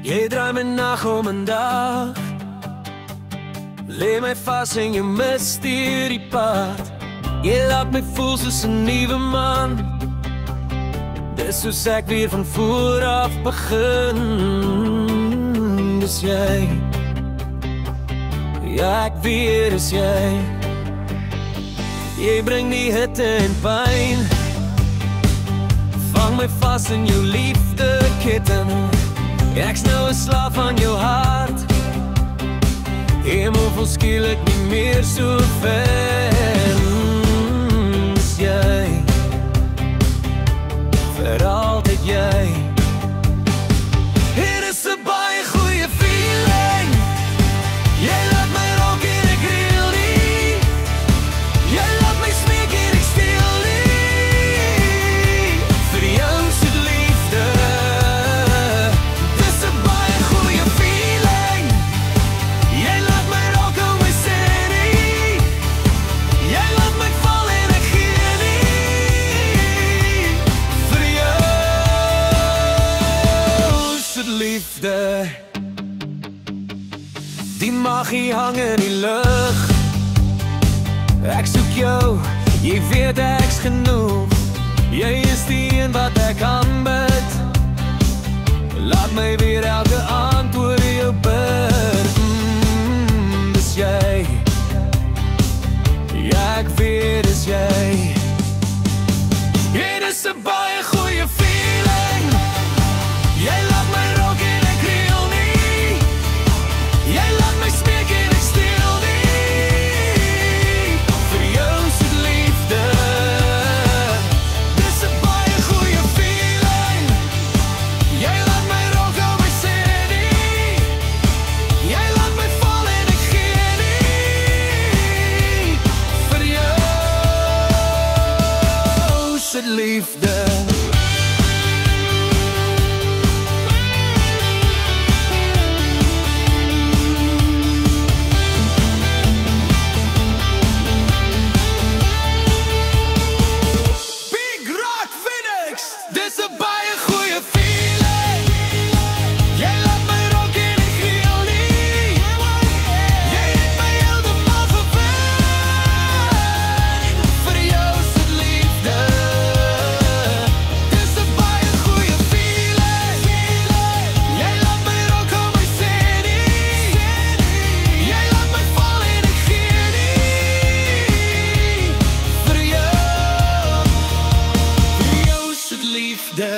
Jy draai my nag om 'n dag, lê my vas in jou mysteriepad. Jy laat my voel soos 'n nuwe man, dis soos ek weer van voor af begin. Dis jy, ja ek weet dis jy. Jy bring die hitte en pyn, vang my vas in jou liefde kitten. Ek's nou 'n slaaf van jou hart, hemel voel skielik nie meer so ver. Dis jy, vir altyd jy. Hier is 'n baie goeie feeling, jy laat my rock en ek reel nie, jy laat my smeek en ek steel nie, vir jou se liefde. Dis 'n baie goeie feeling, jy laat my rock en my sê nie, jy laat my val en ek gee nie, vir jou se liefde. Die magie hang in die lug, ek soek jou, jy weet ek's genoeg. Jy is die een wat ek aanbid, laat my weer elke aand oor jou bid. Dis jy, ja ek weet dis jy. Dit is 'n baie goeie feeling, jy laat my rock en ek reel nie, jy laat my smeek en ek steel nie, vir jou se liefde. Dis 'n baie goeie feeling, jy laat my rock en my sê nie, jy laat my val en ek gee nie, vir jou se liefde. Dis 'n baie goeie feeling, jy laat my rock en ek reel nie, jy het my heeltemal gewen, vir jou se liefde. Dis 'n baie goeie feeling, jy laat my rock en my sê nie, jy laat my val en ek gee nie, vir jou se liefde.